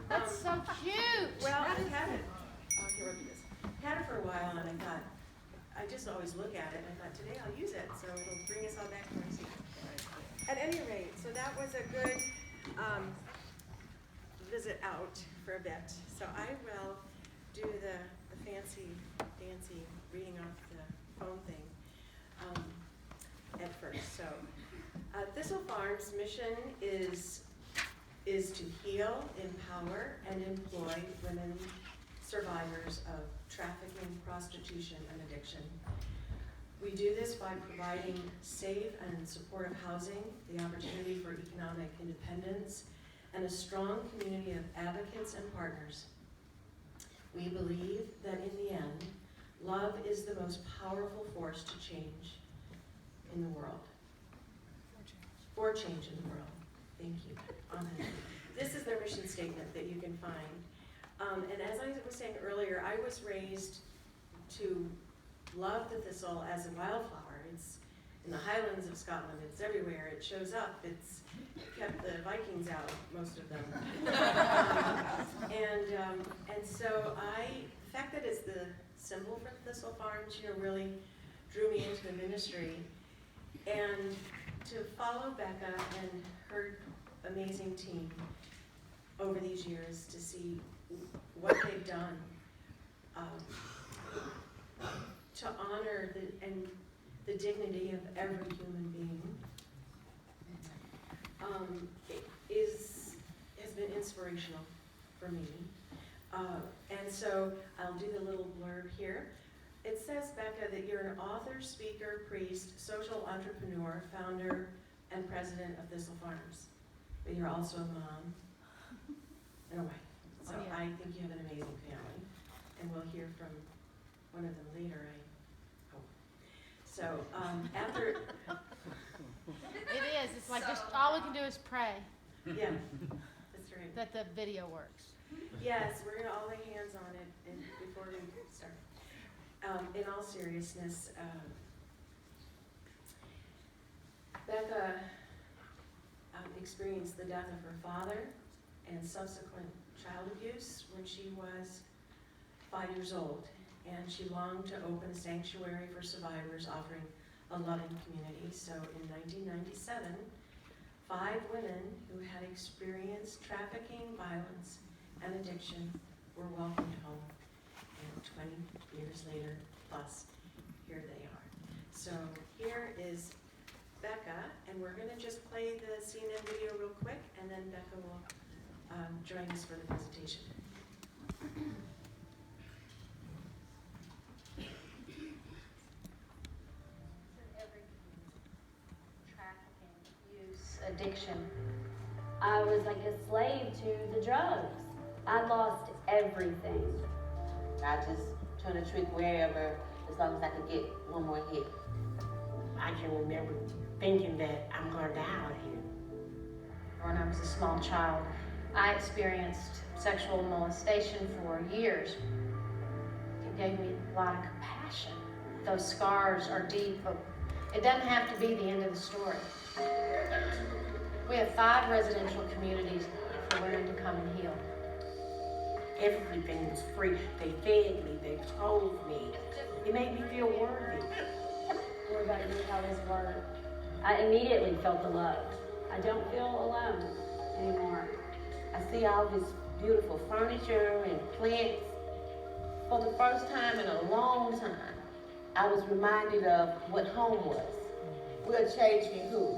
That's so cute. Well, I had it. Oh, here, look at this. Had it for a while, and I thought, I just always look at it, and I thought, today I'll use it, so it'll bring us all back to Mercy. At any rate, so that was a good visit out for a bit. So I will do the fancy reading off the phone thing at first. So Thistle Farm's mission is to heal, empower, and employ women survivors of trafficking, prostitution, and addiction. We do this by providing safe and supportive housing, the opportunity for economic independence, and a strong community of advocates and partners. We believe that in the end, love is the most powerful force to change in the world. For change in the world. Thank you. Amen. This is their mission statement that you can find. And as I was saying earlier, I was raised to love the thistle as a wildflower. It's in the Highlands of Scotland. It's everywhere. It shows up. It's kept the Vikings out, most of them. And so the fact that it's the symbol for Thistle Farms, really drew me into the ministry. And to follow Becca and her amazing team over these years to see what they've done to honor the dignity of every human being has been inspirational for me. And so I'll do the little blurb here. It says, Becca, that you're an author, speaker, priest, social entrepreneur, founder, and president of Thistle Farms. But you're also a mom and a wife. So yeah. I think you have an amazing family. And we'll hear from one of them later, I hope. So after... It is. It's like just all we can do is pray. Yeah, that's right. That the video works. Yes, we're going to all lay hands on it before we start. In all seriousness, Becca experienced the death of her father and subsequent child abuse when she was 5 years old, and she longed to open a sanctuary for survivors offering a loving community. So in 1997, 5 women who had experienced trafficking, violence, and addiction were welcomed home. And 20 years later, plus, here they are. So here is Becca, and we're going to just play the CNN video real quick, and then Becca will join us for the presentation. Trafficking, use, addiction. I was like a slave to the drugs. I lost everything. I just turn a trick wherever, as long as I could get one more hit. I can remember thinking that I'm going to die out here. When I was a small child, I experienced sexual molestation for years. It gave me a lot of compassion. Those scars are deep, but it doesn't have to be the end of the story. We have 5 residential communities for women to come and heal. Everything was free. They fed me, they clothed me. It made me feel worthy. What about you? How does it work? I immediately felt the love. I don't feel alone anymore. I see all this beautiful furniture and plants. For the first time in a long time, I was reminded of what home was. We're changing who?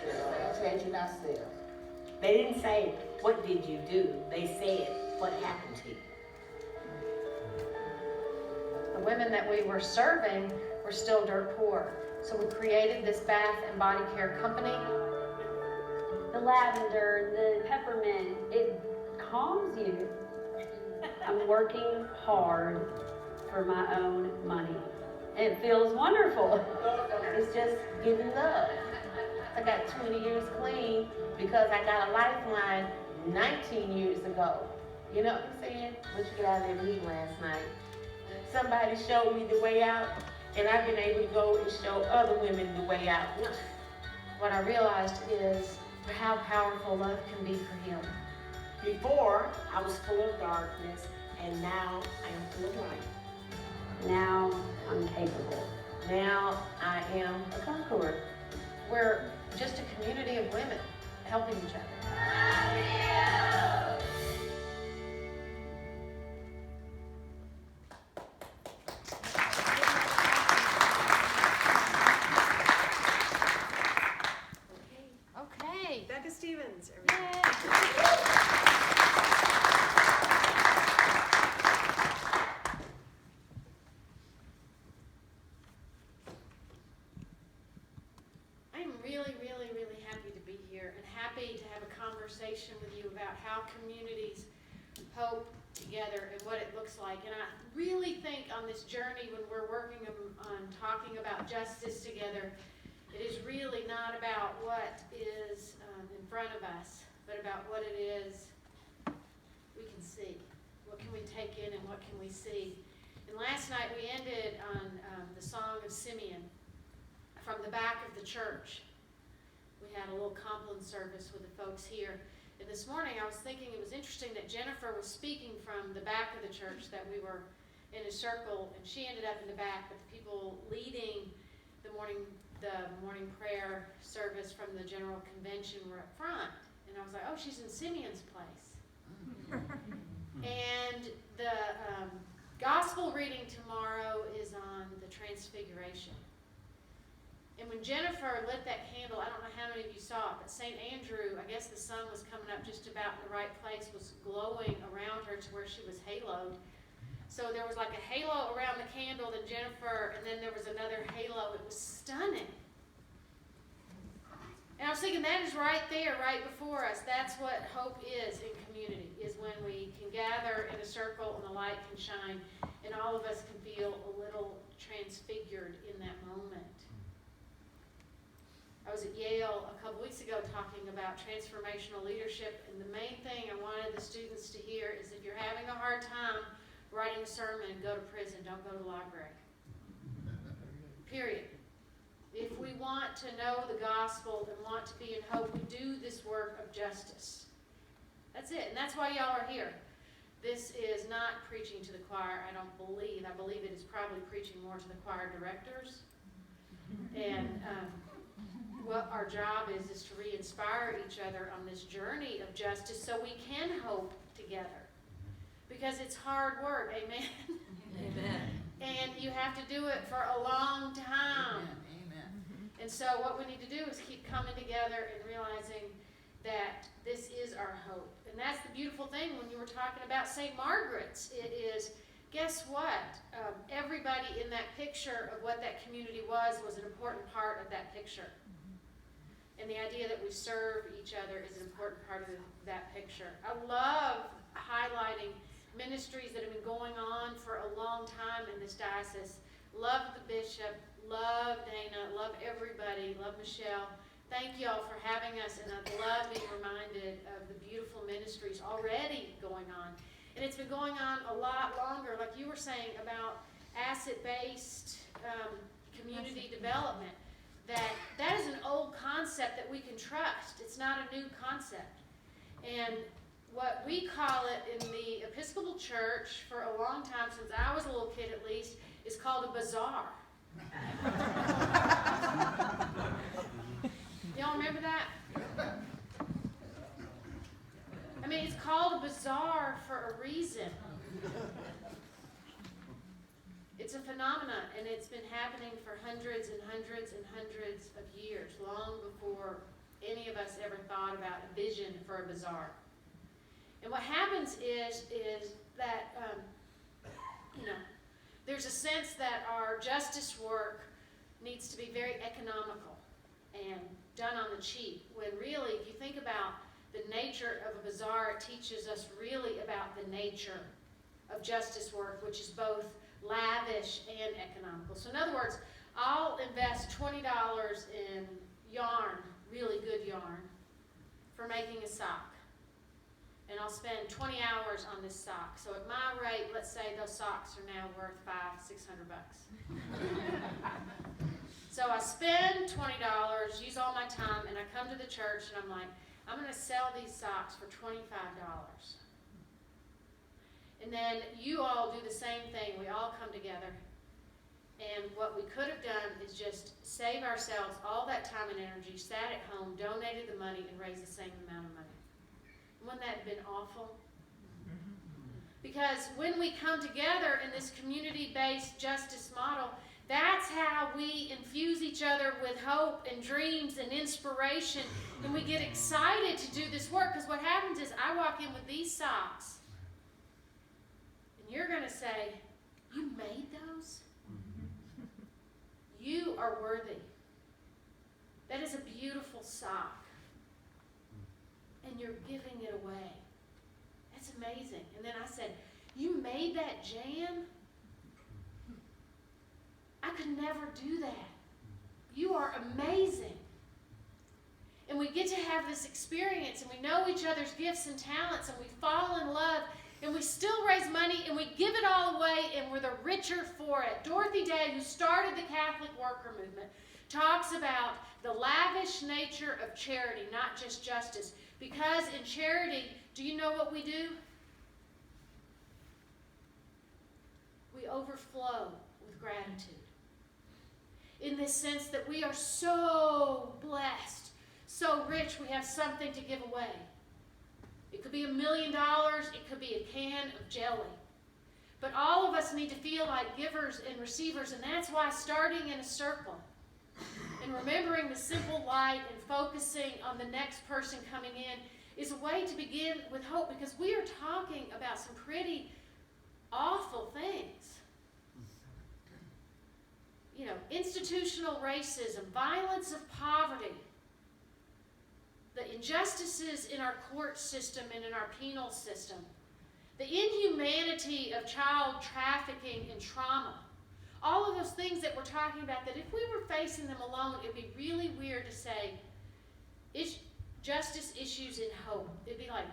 We're changing ourselves. They didn't say, what did you do? They said, what happened to you? The women that we were serving were still dirt poor. So we created this bath and body care company. The lavender, the peppermint, it calms you. I'm working hard for my own money. It feels wonderful. It's just giving love. I got 20 years clean because I got a lifeline 19 years ago. You know what I'm saying? What you get out of that meeting last night? Somebody showed me the way out, and I've been able to go and show other women the way out. What I realized is how powerful love can be for healing. Before, I was full of darkness, and now I am full of light. Now I'm capable. Now I am a conqueror. We're just a community of women helping each other. Okay. Becca Stevens, everybody. Yay. I'm really, really, really happy to be here and happy to have a conversation with you about how communities hope together and what it looks like. And I really think on this journey when we're working on talking about justice together, it is really not about what is in front of us, but about what it is we can see. What can we take in and what can we see? And last night we ended on the Song of Simeon from the back of the church. We had a little compline service with the folks here. And this morning I was thinking it was interesting that Jennifer was speaking from the back of the church, that we were in a circle, and she ended up in the back, but the people leading the morning prayer service from the general convention were up front. And I was like, oh, she's in Simeon's place. And the gospel reading tomorrow is on the Transfiguration. And when Jennifer lit that candle, I don't know how many of you saw it, but St. Andrew, I guess the sun was coming up just about in the right place, was glowing around her to where she was haloed. So there was like a halo around the candle, then Jennifer, and then there was another halo. It was stunning. And I was thinking that is right there, right before us. That's what hope is in community, is when we can gather in a circle and the light can shine, and all of us can feel a little transfigured in that moment. I was at Yale a couple weeks ago talking about transformational leadership, and the main thing I wanted the students to hear is if you're having a hard time writing a sermon, go to prison, don't go to the library. Period. If we want to know the gospel and want to be in hope, we do this work of justice. That's it, and that's why y'all are here. This is not preaching to the choir, I don't believe. I believe it is probably preaching more to the choir directors. And what our job is to re-inspire each other on this journey of justice so we can hope together. Because it's hard work, amen? Amen. And you have to do it for a long time. Amen. And so what we need to do is keep coming together and realizing that this is our hope. And that's the beautiful thing when you were talking about St. Margaret's. It is, guess what? Everybody in that picture of what that community was an important part of that picture. And the idea that we serve each other is an important part of that picture. I love highlighting ministries that have been going on for a long time in this diocese. Love the bishop, love Dana, love everybody, love Michelle. Thank you all for having us, and I love being reminded of the beautiful ministries already going on. And it's been going on a lot longer, like you were saying about asset-based community development. That is an old concept that we can trust. It's not a new concept. And what we call it in the Episcopal Church for a long time, since I was a little kid at least, is called a bazaar. Y'all remember that? I mean, it's called a bazaar for a reason. It's a phenomenon, and it's been happening for hundreds and hundreds and hundreds of years, long before any of us ever thought about a vision for a bazaar. And what happens is that, there's a sense that our justice work needs to be very economical and done on the cheap, when really, if you think about the nature of a bazaar, it teaches us really about the nature of justice work, which is both lavish and economical. So in other words, I'll invest $20 in yarn, really good yarn, for making a sock. And I'll spend 20 hours on this sock. So at my rate, let's say those socks are now worth $500-600 bucks. So I spend $20, use all my time, and I come to the church and I'm like, I'm going to sell these socks for $25. And then you all do the same thing. We all come together. And what we could have done is just save ourselves all that time and energy, sat at home, donated the money, and raised the same amount of money. Wouldn't that have been awful? Because when we come together in this community-based justice model, that's how we infuse each other with hope and dreams and inspiration. And we get excited to do this work. Because what happens is I walk in with these socks. And you're going to say, you made those? You are worthy. That is a beautiful sock. And you're giving it away. That's amazing. And then I said, you made that jam? I could never do that. You are amazing. And we get to have this experience, and we know each other's gifts and talents, and we fall in love, and we still raise money, and we give it all away, and we're the richer for it. Dorothy Day, who started the Catholic Worker Movement, talks about the lavish nature of charity, not just justice. Because in charity, do you know what we do? We overflow with gratitude. In this sense that we are so blessed, so rich, we have something to give away. It could be $1 million, it could be a can of jelly. But all of us need to feel like givers and receivers, and that's why starting in a circle and remembering the simple light and focusing on the next person coming in is a way to begin with hope, because we are talking about some pretty awful things. You know, institutional racism, violence of poverty, the injustices in our court system and in our penal system, the inhumanity of child trafficking and trauma, all of those things that we're talking about, that if we were facing them alone, it would be really weird to say, justice issues in hope. It'd be like,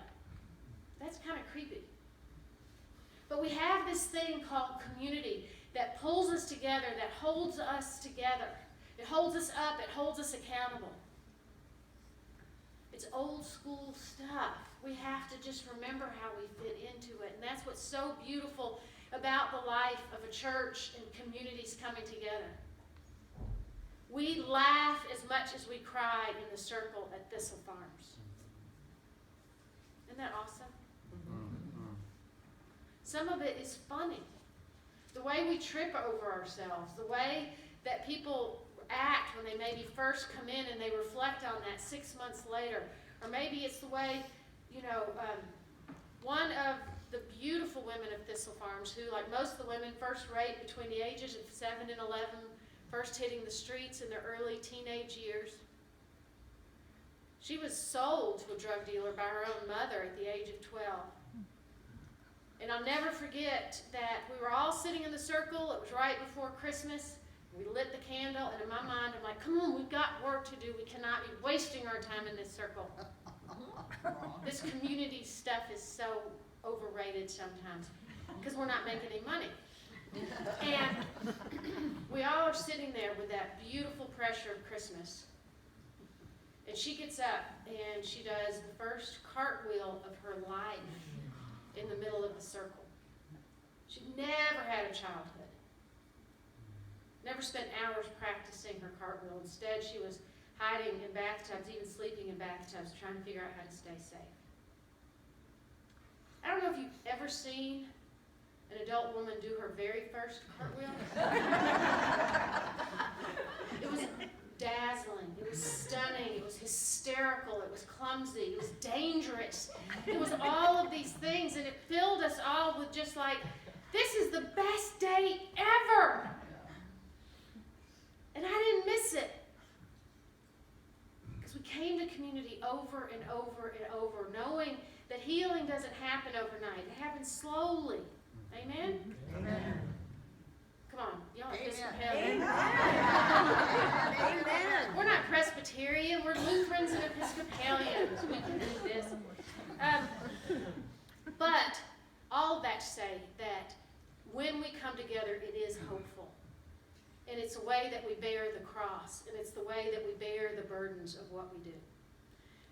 that's kind of creepy. But we have this thing called community that pulls us together, that holds us together. It holds us up, it holds us accountable. It's old school stuff. We have to just remember how we fit into it. And that's what's so beautiful about the life of a church and communities coming together. We laugh as much as we cry in the circle at Thistle Farms. Isn't that awesome? Some of it is funny. The way we trip over ourselves, the way that people act when they maybe first come in and they reflect on that 6 months later. Or maybe it's the way, one of the beautiful women of Thistle Farms who, like most of the women, first raped between the ages of 7 and 11, first hitting the streets in their early teenage years. She was sold to a drug dealer by her own mother at the age of 12. And I'll never forget that we were all sitting in the circle. It was right before Christmas. We lit the candle, and in my mind, I'm like, come on, we've got work to do. We cannot be wasting our time in this circle. This community stuff is so overrated sometimes because we're not making any money. And we all are sitting there with that beautiful pressure of Christmas. And she gets up, and she does the first cartwheel of her life in the middle of the circle. She'd never had a childhood. Never spent hours practicing her cartwheel. Instead, she was hiding in bathtubs, even sleeping in bathtubs, trying to figure out how to stay safe. I don't know if you've ever seen an adult woman do her very first cartwheel. It was dazzling. It was stunning. It was hysterical. It was clumsy. It was dangerous. It was all of these things, and it filled us all with just like, this is the best day ever. And I didn't miss it. Because we came to community over and over and over, knowing that healing doesn't happen overnight. It happens slowly. Amen? Amen. Come on, y'all Episcopalian. Amen. We're not Presbyterian, we're Lutherans and Episcopalians. We can do this. But all of that to say that when we come together, it is hopeful. And it's a way that we bear the cross, and it's the way that we bear the burdens of what we do.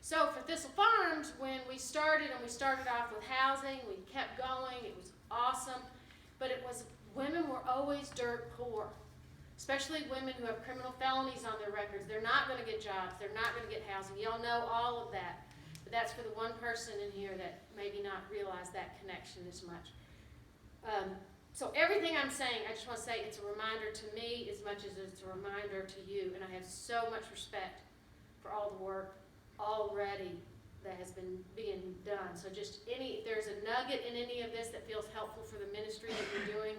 So for Thistle Farms, when we started off with housing, we kept going, it was awesome, but women were always dirt poor, especially women who have criminal felonies on their records. They're not going to get jobs, they're not going to get housing. Y'all know all of that, but that's for the one person in here that maybe not realize that connection as much. So everything I'm saying, I just want to say it's a reminder to me as much as it's a reminder to you, and I have so much respect for all the work already that has been being done. So just if there's a nugget in any of this that feels helpful for the ministry that you're doing,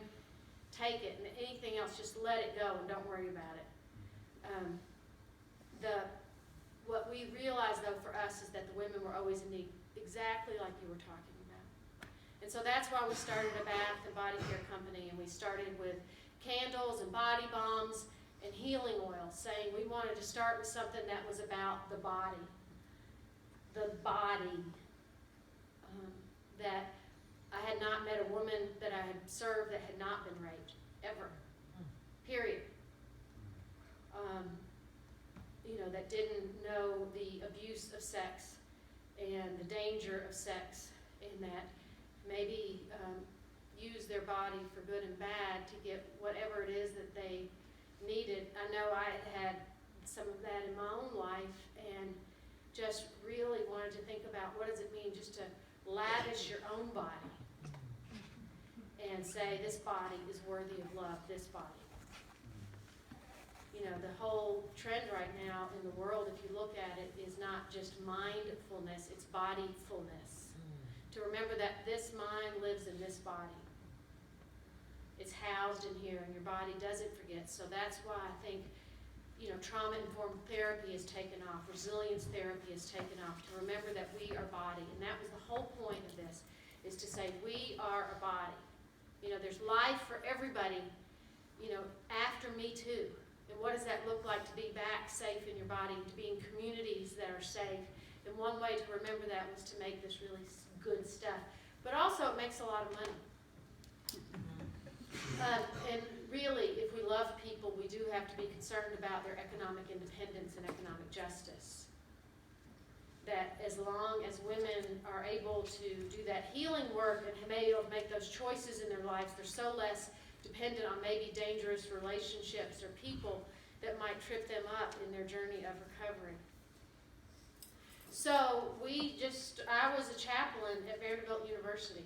take it, and anything else, just let it go and don't worry about it. What we realized though for us is that the women were always in need, exactly like you were talking about. And so that's why we started a bath and body care company, and we started with candles and body balms and healing oil, saying we wanted to start with something that was about the body. The body. That I had not met a woman that I had served that had not been raped, ever. Period. That didn't know the abuse of sex and the danger of sex, and that maybe use their body for good and bad to get whatever it is that they needed. I know I had some of that in my own life, and just really wanted to think about what does it mean just to lavish your own body and say this body is worthy of love, this body. The whole trend right now in the world, if you look at it, is not just mindfulness, it's bodyfulness. To remember that this mind lives in this body. It's housed in here, and your body doesn't forget. So that's why I think trauma-informed therapy has taken off, resilience therapy has taken off, to remember that we are body. And that was the whole point of this, is to say we are a body. There's life for everybody, after Me Too. And what does that look like to be back safe in your body, to be in communities that are safe? And one way to remember that was to make this really good stuff. But also it makes a lot of money. And really, if we love people, we do have to be concerned about their economic independence and economic justice. That as long as women are able to do that healing work and be able to make those choices in their lives, they're so less dependent on maybe dangerous relationships or people that might trip them up in their journey of recovery. So I was a chaplain at Vanderbilt University.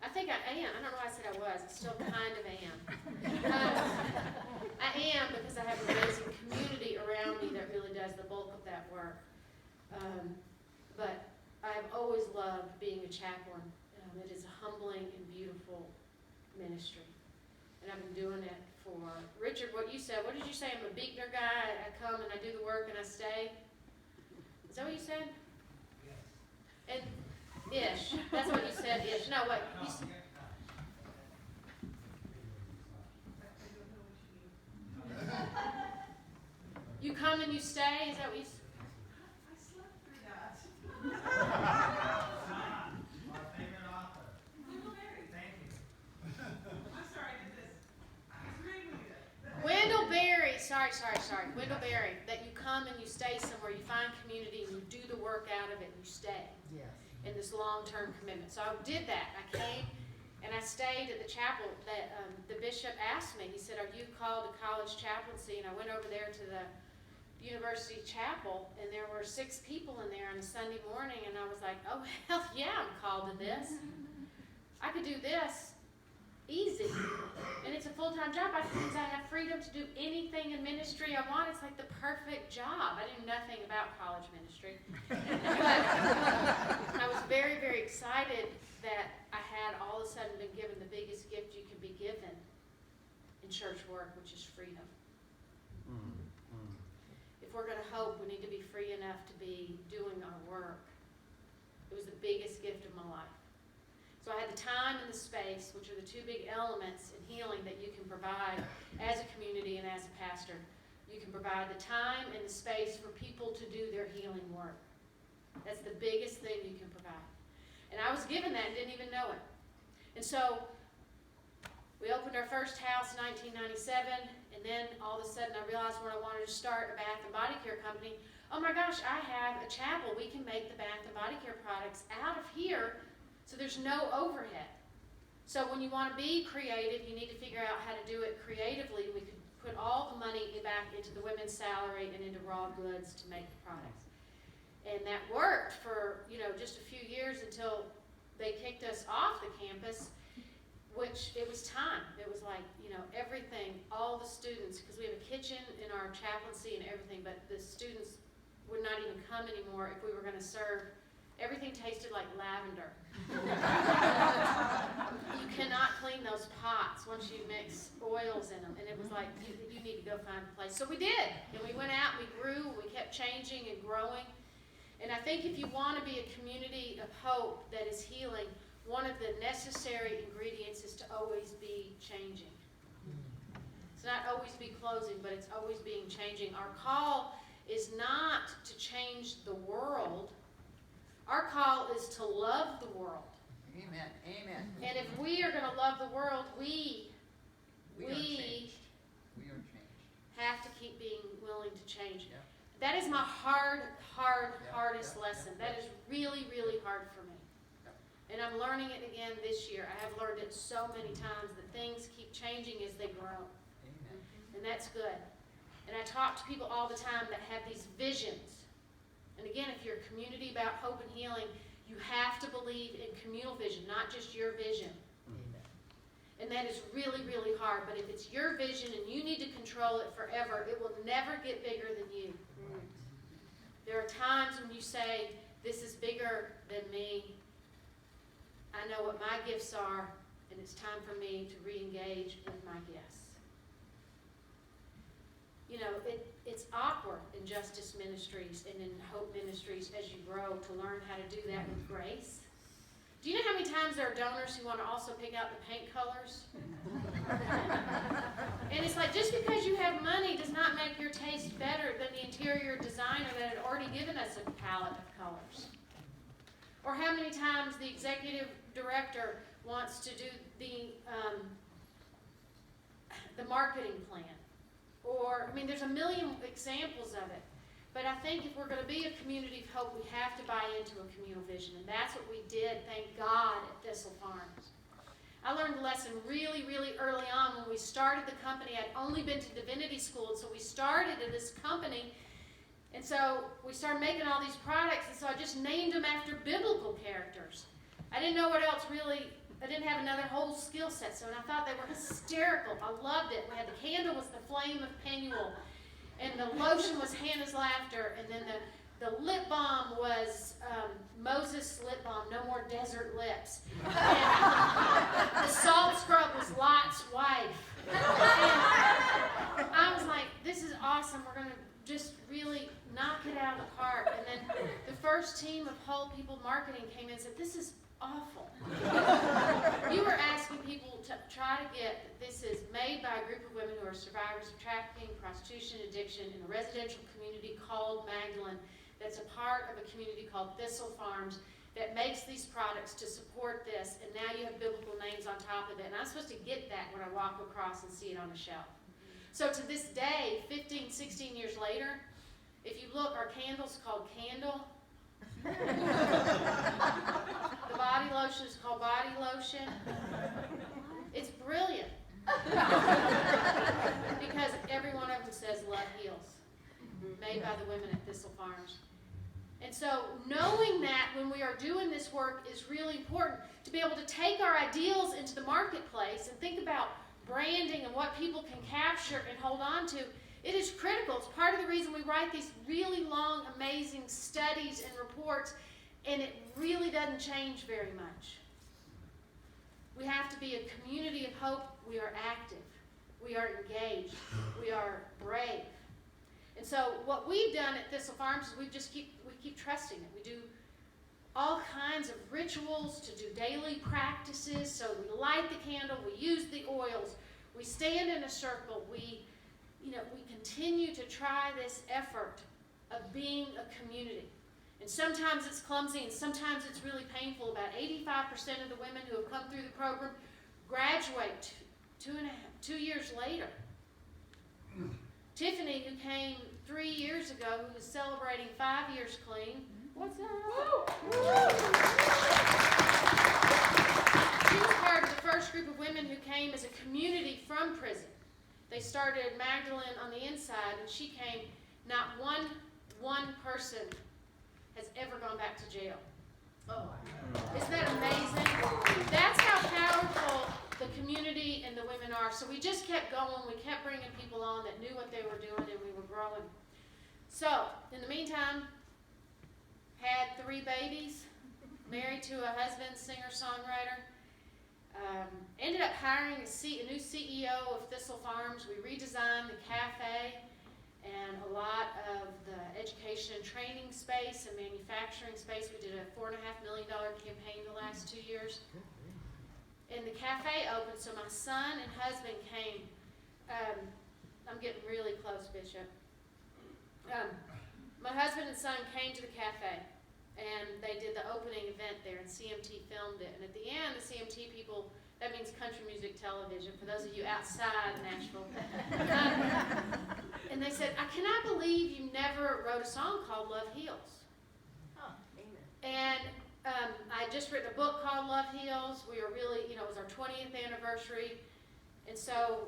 I think I am. I don't know why I said I was. I still kind of am. I am, because I have an amazing community around me that really does the bulk of that work. But I've always loved being a chaplain. It is a humbling and beautiful ministry. And I've been doing it for, Richard, what you said, what did you say? I'm a Beekner guy, I come and I do the work and I stay? Is that what you said? Yes. And ish, that's what you said, ish. No, wait, you said, you come and you stay, is that what you said? I slept through that. My favorite author. Wendell Berry. Thank you. I'm sorry, I did this. It's great when you did it. Wendell Berry, sorry. Wendell Berry, that you come and you stay somewhere, you find community, and you do the work out of it, and you stay. Yes. In this long-term commitment. So I did that. I came and I stayed at the chapel that the bishop asked me. He said, are you called to college chaplaincy? And I went over there to the university chapel, and there were 6 people in there on a Sunday morning, and I was like, oh, hell yeah, I'm called to this. I could do this easy. And it's a full-time job. That means I have freedom to do anything in ministry I want. It's like the perfect job. I knew nothing about college ministry. But I was very, very excited that I had all of a sudden been given the biggest gift you can be given in church work, which is freedom. If we're going to hope, we need to be free enough to be doing our work. It was the biggest gift of my life. So I had the time and the space, which are the 2 big elements in healing that you can provide as a community and as a pastor. You can provide the time and the space for people to do their healing work. That's the biggest thing you can provide. And I was given that and didn't even know it. And so we opened our first house in 1997, and then all of a sudden I realized when I wanted to start a bath and body care company, oh my gosh, I have a chapel. We can make the bath and body care products out of here, so there's no overhead. So when you want to be creative, you need to figure out how to do it creatively. We could put all the money back into the women's salary and into raw goods to make the products. And that worked for, just a few years until they kicked us off the campus, which it was time. It was like, everything, all the students, because we have a kitchen in our chaplaincy and everything, but the students would not even come anymore if we were going to serve. Everything tasted like lavender. You cannot clean those pots once you mix oils in them. And it was like, you need to go find a place. So we did. And we went out, we grew, we kept changing and growing. And I think if you want to be a community of hope that is healing, one of the necessary ingredients is to always be changing. It's not always be closing, but it's always being changing. Our call is not to change the world. Our call is to love the world. Amen. Amen. And if we are going to love the world, we are changed. have to keep being willing to change. Yeah. That is my hardest lesson. That is really, really hard for me. And I'm learning it again this year. I have learned it so many times that things keep changing as they grow. Amen. And that's good. And I talk to people all the time that have these visions. And again, if you're a community about hope and healing, you have to believe in communal vision, not just your vision. And that is really, really hard. But if it's your vision and you need to control it forever, it will never get bigger than you. There are times when you say, this is bigger than me. I know what my gifts are, and it's time for me to re-engage with my gifts. It's awkward in justice ministries and in hope ministries as you grow to learn how to do that with grace. Do you know how many times there are donors who want to also pick out the paint colors? And it's like, just because you have money does not make your taste better than the interior designer that had already given us a palette of colors. Or how many times the executive director wants to do the marketing plan. Or, there's a million examples of it. But I think if we're going to be a community of hope, we have to buy into a communal vision. And that's what we did, thank God, at Thistle Farms. I learned the lesson really, really early on when we started the company. I'd only been to divinity school, so we started in this company. And so we started making all these products, and so I just named them after biblical characters. I didn't know what else really, I didn't have another whole skill set, so I thought they were hysterical. I loved it. We had the candle was the flame of Penuel, and the lotion was Hannah's laughter, and then the lip balm was Moses' lip balm, no more desert lips. And the salt scrub was Lot's wife. And I was like, this is awesome. We're going to just really knock it out of the park. And then the first team of Whole People Marketing came in and said, this is awful. You were asking people to try to get that this is made by a group of women who are survivors of trafficking, prostitution, addiction in a residential community called Magdalene that's a part of a community called Thistle Farms that makes these products to support this, and now you have biblical names on top of it. And I'm supposed to get that when I walk across and see it on the shelf. So to this day, 15, 16 years later, if you look, our candle's called Candle. The body lotion is called Body Lotion. It's brilliant. Because every one of them says love heals. Made by the women at Thistle Farms. And so knowing that when we are doing this work is really important, to be able to take our ideals into the marketplace and think about branding and what people can capture and hold on to. It is critical. It's part of the reason we write these really long, amazing studies and reports, and it really doesn't change very much. We have to be a community of hope. We are active. We are engaged. We are brave. And so what we've done at Thistle Farms is we keep trusting it. We do all kinds of rituals to do daily practices. So we light the candle, we use the oils, we stand in a circle, we continue to try this effort of being a community. And sometimes it's clumsy and sometimes it's really painful. About 85% of the women who have come through the program graduate 2 years later. Tiffany, who came 3 years ago who was celebrating 5 years clean. What's up? She was part of the first group of women who came as a community from prison. They started Magdalene on the inside, and she came. Not one person has ever gone back to jail. Oh, isn't that amazing? That's how powerful the community and the women are. So we just kept going. We kept bringing people on that knew what they were doing, and we were growing. So, in the meantime, had 3 babies, married to a husband, singer-songwriter. Ended up hiring a new CEO of Thistle Farms. We redesigned the cafe and a lot of the education and training space and manufacturing space. We did a $4.5 million campaign the last 2 years. And the cafe opened, so my son and husband came. I'm getting really close, Bishop. My husband and son came to the cafe, and they did the opening event there, and CMT filmed it. And at the end, the CMT people, that means country music television, for those of you outside Nashville. And they said, I cannot believe you never wrote a song called Love Heals. Oh, amen. And I had just written a book called Love Heals. We were really, it was our 20th anniversary. And so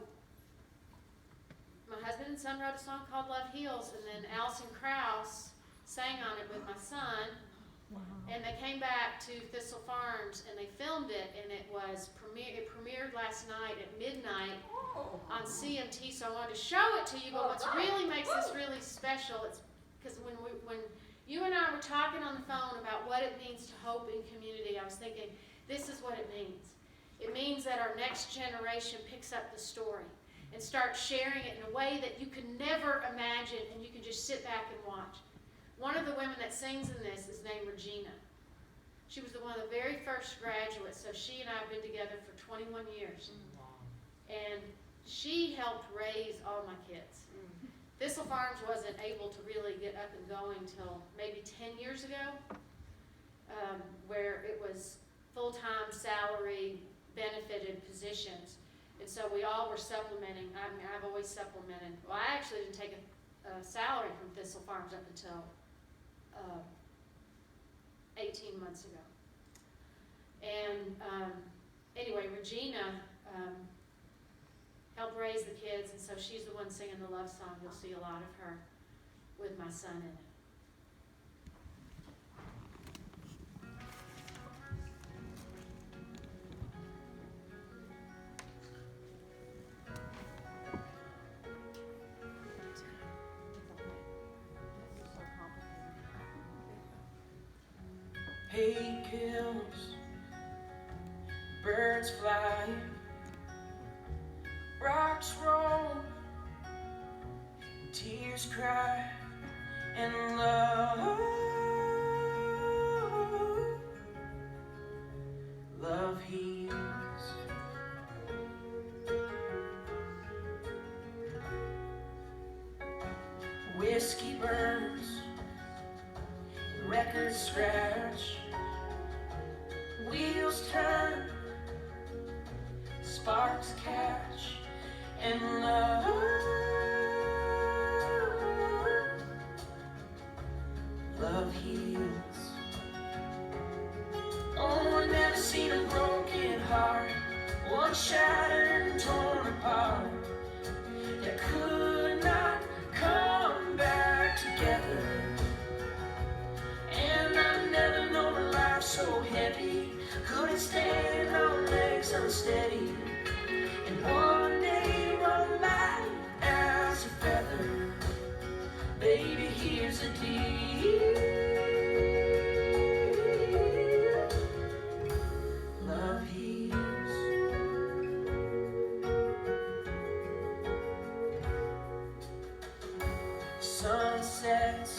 my husband and son wrote a song called Love Heals, and then Allison Krause sang on it with my son. Wow. And they came back to Thistle Farms and they filmed it, and it premiered last night at midnight on CMT. So I wanted to show it to you. But what really makes this really special, it's because when you and I were talking on the phone about what it means to hope in community, I was thinking, this is what it means. It means that our next generation picks up the story and starts sharing it in a way that you can never imagine, and you can just sit back and watch. One of the women that sings in this is named Regina. She was one of the very first graduates, so she and I have been together for 21 years. And she helped raise all my kids. Thistle Farms wasn't able to really get up and going until maybe 10 years ago, where it was full-time salary, benefited positions. And so we all were supplementing. I've always supplemented. Well, I actually didn't take a salary from Thistle Farms up until 18 months ago. And anyway, Regina helped raise the kids, and so she's the one singing the love song. You'll see a lot of her with my son in it. Hate kills, birds fly, rocks roll, tears cry, and love heals. Whiskey burns, records scratch, wheels turn, sparks catch, and love heals. Oh, I've never seen a broken heart, one shattered and torn apart, that could not come back together. And I've never known a life so heavy, couldn't stand on legs unsteady, and one day run light as a feather. Baby, here's a deal. Love heals. Sunsets,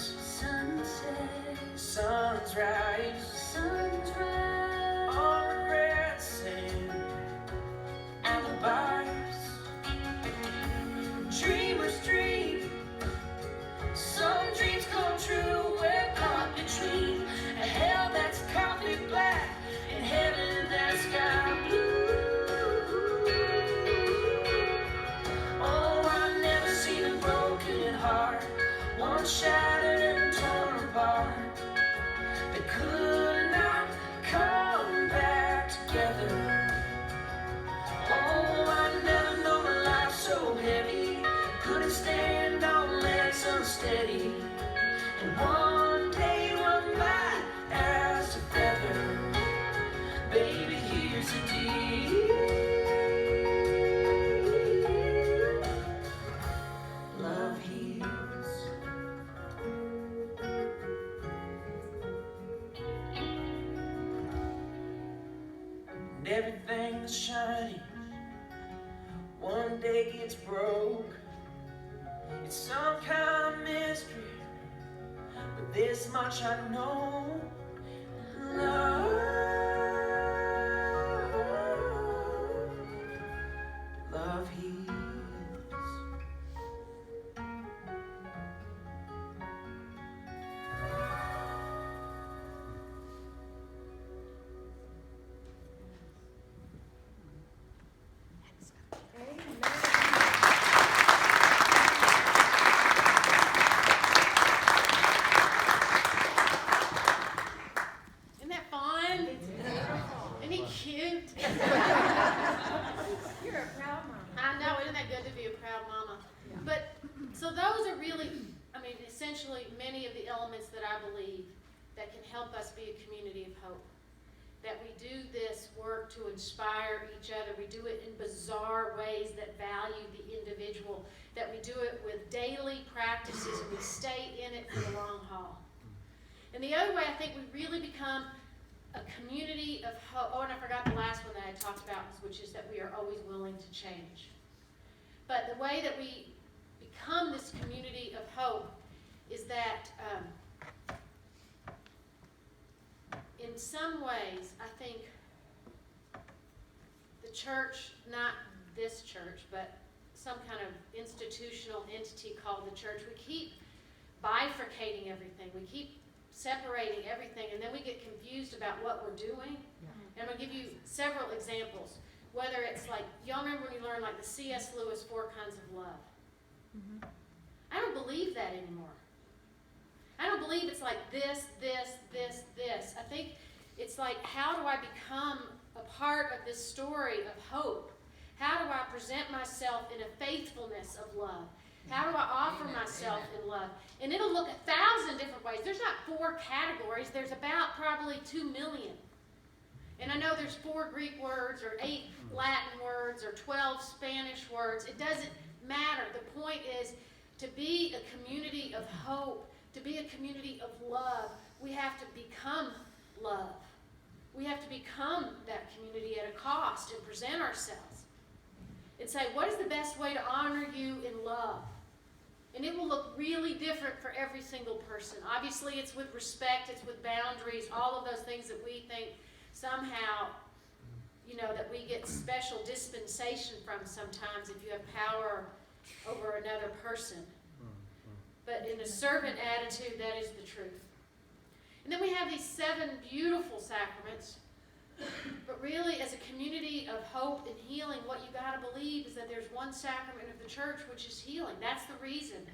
sunrise, all regrets and alibis. Dreamers dream, some dreams come true. We're caught between a hell that's coffee black and heaven that's sky blue. Oh, I've never seen a broken heart, that could not come back together. Oh, I never known a life so heavy, couldn't stand on legs unsteady, and one day run by as a feather. Baby, here's a deal. Love heals. And everything that's shiny one day gets broke. It's some kind of mystery, but this much I know. Love heals. Isn't that fun? Isn't he cute? You're a proud mama. I know, isn't that good to be a proud mama? But, so those are really, essentially many of the elements that I believe that can help us be a community of hope. That we do this work to inspire each other. We do it in bizarre ways that value the individual. That we do it with daily practices and we stay in it for the long haul. And the other way I think we really become a community of hope. Oh, and I forgot the last one that I talked about, which is that we are always willing to change. But the way that we become this community of hope is that in some ways, I think the church, not this church, but some kind of institutional entity called the church, we keep bifurcating everything. We keep separating everything, and then we get confused about what we're doing. And I'm going to give you several examples. Whether it's like, y'all remember when you learned like the C.S. Lewis 4 Kinds of Love? I don't believe that anymore. I don't believe it's like this. I think it's like, how do I become a part of this story of hope? How do I present myself in a faithfulness of love? How do I offer myself in love? And it'll look 1,000 different ways. There's not 4 categories. There's about probably 2 million. And I know there's 4 Greek words or 8 Latin words or 12 Spanish words. It doesn't matter. The point is to be a community of hope, to be a community of love, we have to become love. We have to become that community at a cost and present ourselves and say, what is the best way to honor you in love? And it will look really different for every single person. Obviously, it's with respect, it's with boundaries, all of those things that we think somehow, that we get special dispensation from sometimes if you have power over another person. But in a servant attitude, that is the truth. And then we have these 7 beautiful sacraments. But really, as a community of hope and healing, what you got to believe is that there's one sacrament of the church, which is healing. That's the reason.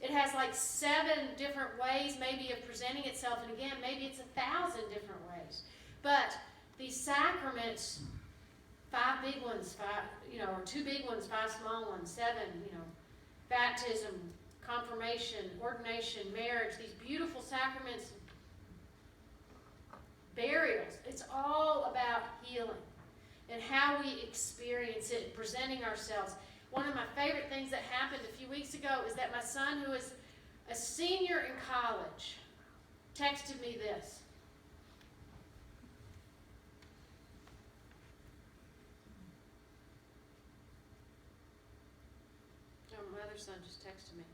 It has like 7 different ways maybe of presenting itself. And again, maybe it's 1,000 different ways. But these sacraments, 5 big ones, 5, or 2 big ones, 5 small ones, 7, baptism, confirmation, ordination, marriage, these beautiful sacraments, burials. It's all about healing and how we experience it, presenting ourselves. One of my favorite things that happened a few weeks ago is that my son, who is a senior in college, texted me this. Oh, my other son just texted me.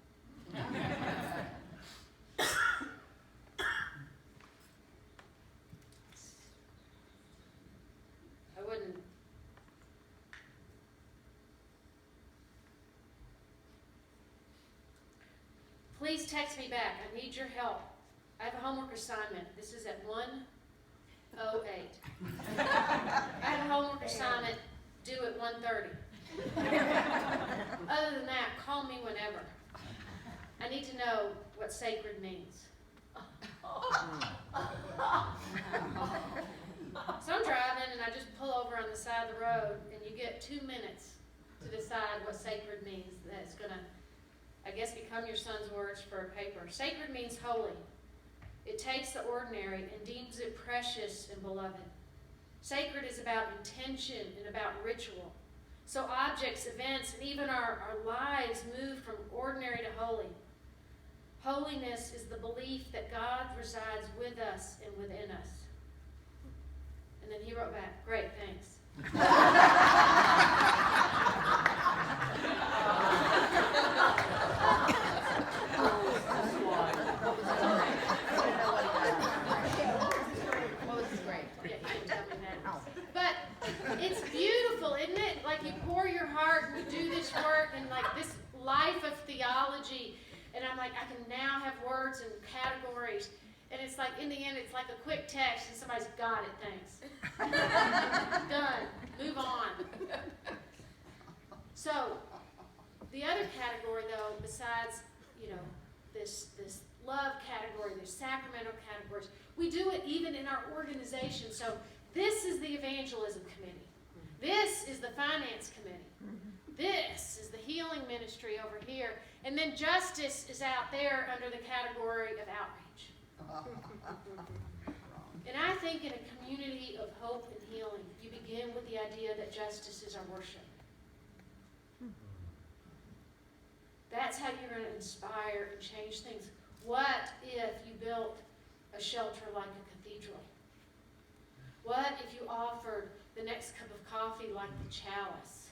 I wouldn't. Please text me back. I need your help. I have a homework assignment. This is at 1:08. I have a homework assignment due at 1:30. Other than that, call me whenever. I need to know what sacred means. sacred means. That's going to, I guess, become your son's words for a paper. Sacred means holy. It takes the ordinary and deems it precious and beloved. Sacred is about intention and about ritual. So objects, events, and even our lives move from ordinary to holy. Holiness is the belief that God resides with us and within us. And then he wrote back, great, thanks. Yeah, you didn't tell me that. But it's beautiful, isn't it? Like you pour your heart and you do this work and like this life of theology. And I'm like, I can now have words and categories. And it's like, in the end, it's like a quick text and somebody's got it, thanks. Done. Move on. So, the other category, though, besides, this love category, there's sacramental categories, we do it even in our organization. So, this is the evangelism committee. This is the finance committee. This is the healing ministry over here. And then justice is out there under the category of outreach. And I think in a community of hope and healing, you begin with the idea that justice is our worship. That's how you're going to inspire and change things. What if you built a shelter like a cathedral? What if you offered the next cup of coffee like the chalice?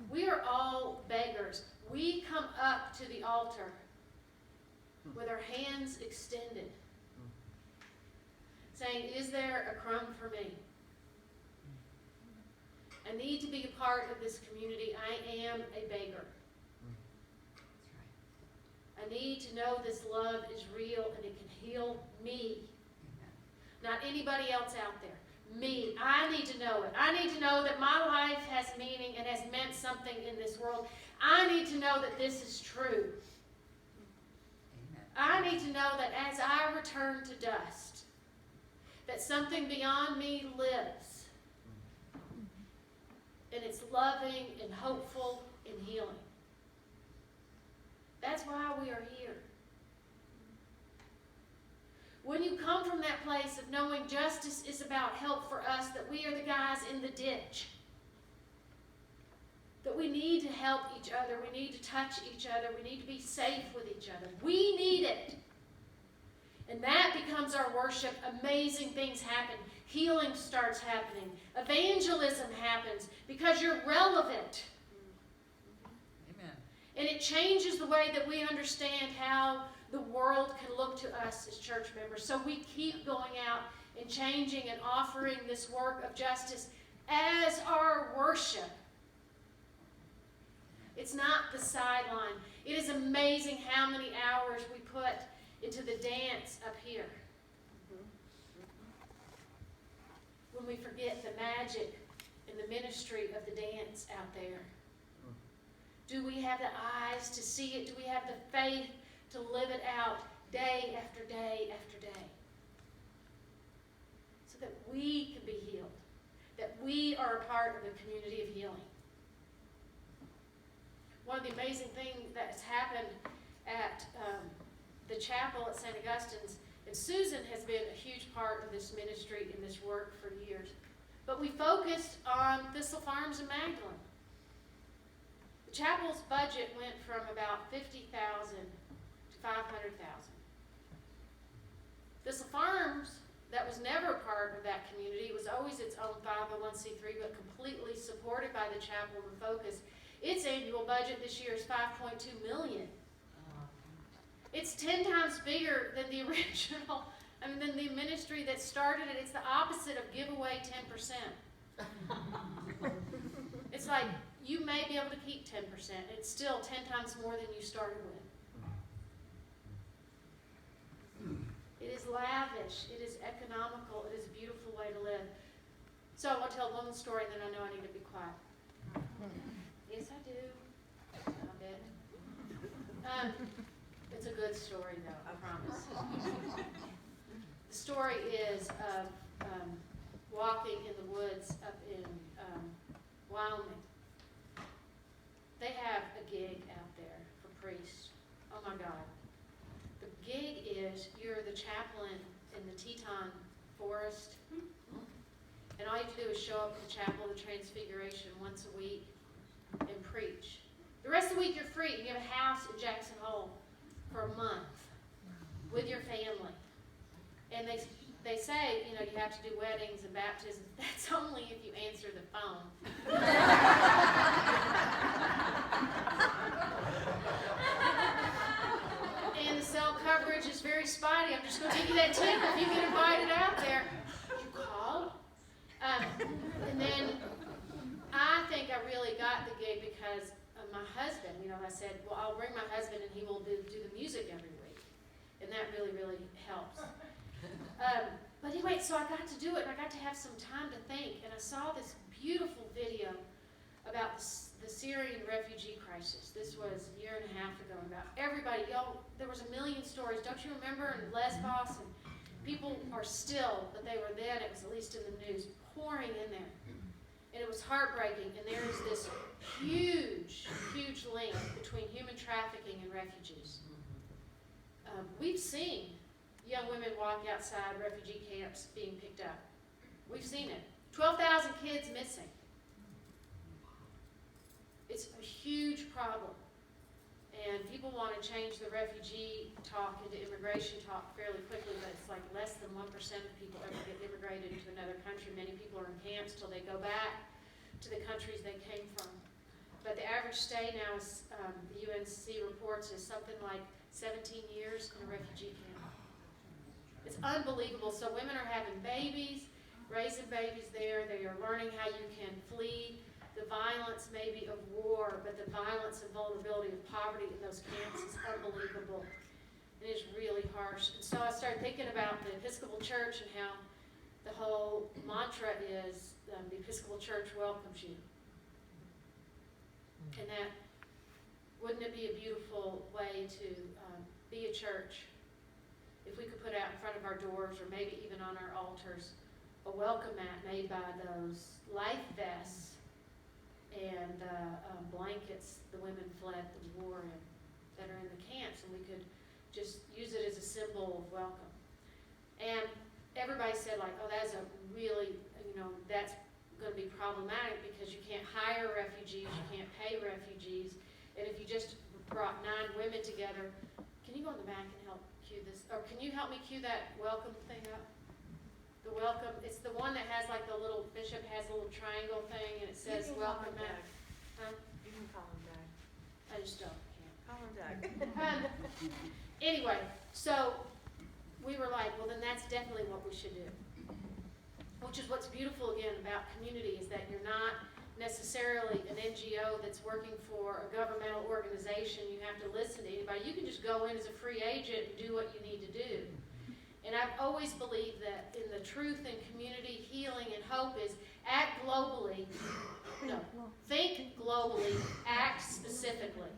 We are all beggars. We come up to the altar with our hands extended, saying, is there a crumb for me? I need to be a part of this community. I am a beggar. I need to know this love is real and it can heal me. Not anybody else out there. Me. I need to know it. I need to know that my life has meaning and has meant something in this world. I need to know that this is true. I need to know that as I return to dust, that something beyond me lives. And it's loving and hopeful and healing. That's why we are here. When you come from that place of knowing justice is about help for us, that we are the guys in the ditch, that we need to help each other, we need to touch each other, we need to be safe with each other. We need it. And that becomes our worship. Amazing things happen. Healing starts happening. Evangelism happens because you're relevant. Amen. And it changes the way that we understand how the world can look to us as church members. So we keep going out and changing and offering this work of justice as our worship. It's not the sideline. It is amazing how many hours we put into the dance up here. When we forget the magic and the ministry of the dance out there. Do we have the eyes to see it? Do we have the faith to live it out day after day after day? So that we can be healed. That we are a part of the community of healing. One of the amazing things that's happened at the chapel at St. Augustine's, and Susan has been a huge part of this ministry and this work for years, but we focused on Thistle Farms and Magdalene. The chapel's budget went from about $50,000 to $500,000. Thistle Farms, that was never part of that community, it was always its own 501c3, but completely supported by the chapel and focus. Its annual budget this year is $5.2 million. It's 10 times bigger than the original, than the ministry that started it. It's the opposite of give away 10%. It's like, you may be able to keep 10%. It's still 10 times more than you started with. It is lavish. It is economical. It is a beautiful way to live. So I want to tell one story, and then I know I need to be quiet. Yes, I do. I bet. It's a good story, though, I promise. The story is of walking in the woods up in Wyoming. is you're the chaplain in the Teton Forest. And all you have to do is show up at the Chapel of the Transfiguration once a week and preach. The rest of the week you're free. You have a house in Jackson Hole for a month with your family. And they say, you know, you have to do weddings and baptisms. That's only if you answer the phone. And the cell coverage is very spotty. I'm just going to give you that tip. If you get invited out there, you call. And then I think I really got the gig because of my husband. You know, I said, well, I'll bring my husband and he will do the music every week. And that really, really helps. But anyway, so I got to do it, and I got to have some time to think, and I saw this beautiful video about the Syrian refugee crisis. This was a year and a half ago, about everybody, there was a million stories, don't you remember, in Lesbos, and people are still, but they were then, it was at least in the news, pouring in there. And it was heartbreaking, and there is this huge, huge link between human trafficking and refugees. We've seen young women walk outside refugee camps being picked up. We've seen it. 12,000 kids missing. It's a huge problem. And people want to change the refugee talk into immigration talk fairly quickly, but it's like less than 1% of people ever get immigrated to another country. Many people are in camps till they go back to the countries they came from. But the average stay now is, the UNC reports, is something like 17 years in a refugee camp. It's unbelievable. So women are having babies, raising babies there. They are learning how you can flee the violence maybe of war, but the violence and vulnerability of poverty in those camps is unbelievable. It is really harsh. And so I started thinking about the Episcopal Church and how the whole mantra is the Episcopal Church welcomes you. And that, wouldn't it be a beautiful way to be a church if we could put out in front of our doors or maybe even on our altars a welcome mat made by those life vests and blankets the women fled the war in that are in the camps, and we could just use it as a symbol of welcome. And everybody said, like, oh, that's a really, that's going to be problematic because you can't hire refugees, you can't pay refugees, and if you just brought 9 women together, can you go in the back and help cue this, or can you help me cue that welcome thing up? The welcome, it's the one that has like the little, bishop has a little triangle thing and it says welcome back. Huh? You can call him back. I just don't, Call him back. Anyway, so we were like, well then that's definitely what we should do. Which is what's beautiful again about community, is that you're not necessarily an NGO that's working for a governmental organization. You have to listen to anybody. You can just go in as a free agent and do what you need to do. And I've always believed that in the truth and community healing and hope is act globally. No, think globally, act specifically.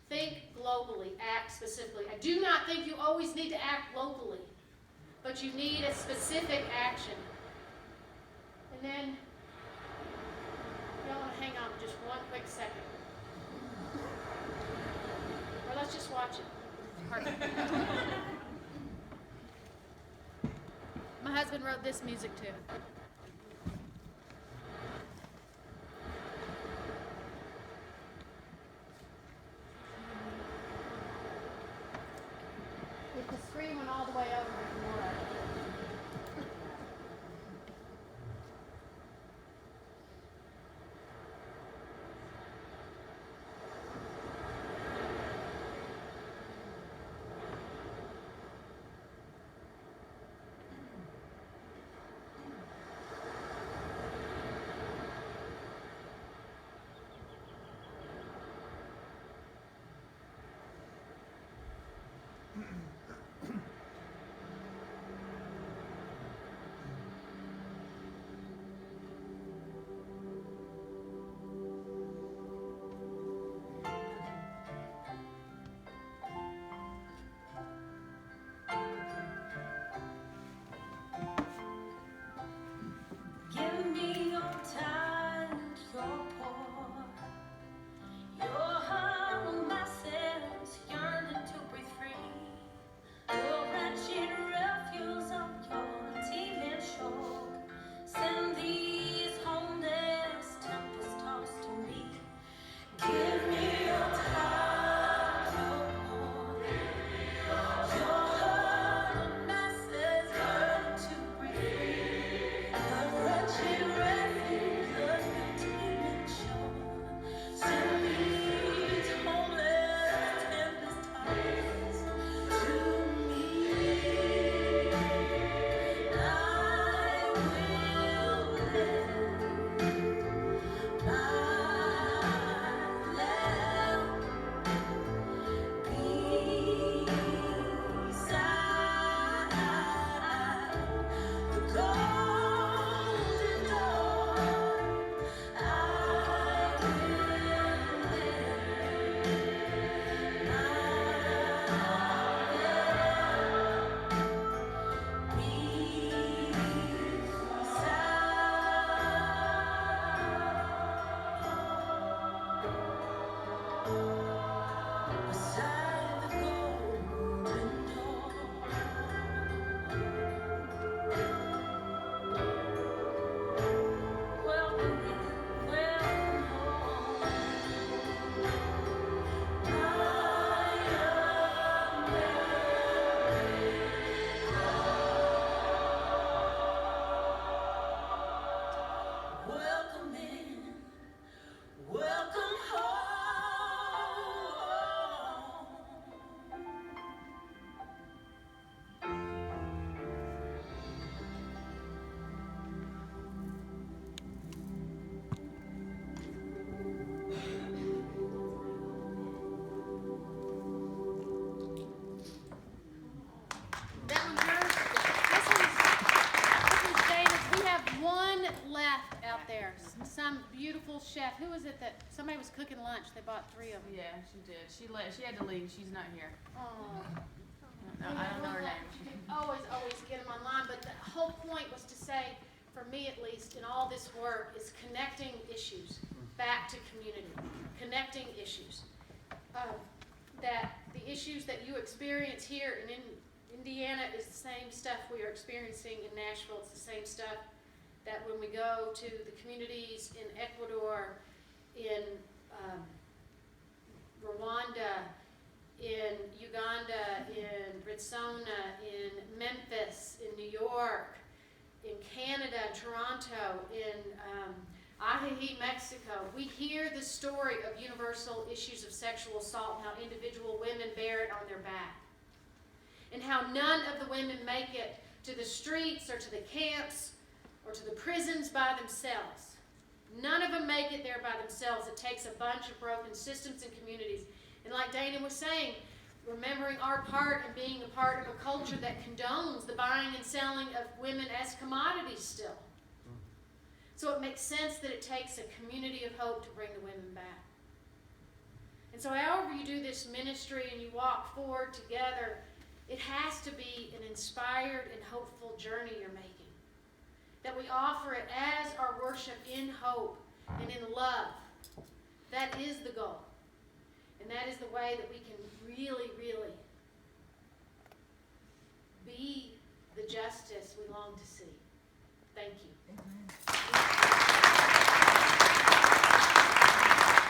Think globally, act specifically. I do not think you always need to act locally, but you need a specific action. And then, y'all want to hang on just one quick second. Or let's just watch it. Pardon. My husband wrote this music too. If the screen went all the way over, there's more of it. chef, who was it that, somebody was cooking lunch, they bought 3 of them. Yeah, she did. She had to leave. She's not here. Oh. No, I don't know her name. Always get them online, but the whole point was to say, for me at least, in all this work, is connecting issues back to community, connecting issues. That the issues that you experience here in Indiana is the same stuff we are experiencing in Nashville. It's the same stuff that when we go to the communities in Ecuador, in Rwanda, in Uganda, in Ritsona, in Memphis, in New York, in Canada, Toronto, in Ajijic, Mexico, we hear the story of universal issues of sexual assault and how individual women bear it on their back. And how none of the women make it to the streets or to the camps or to the prisons by themselves. None of them make it there by themselves. It takes a bunch of broken systems and communities. And like Dana was saying, remembering our part and being a part of a culture that condones the buying and selling of women as commodities still. So it makes sense that it takes a community of hope to bring the women back. And so however you do this ministry and you walk forward together, it has to be an inspired and hopeful journey you're making. That we offer it as our worship in hope and in love. That is the goal. And that is the way that we can really, really be the justice we long to see.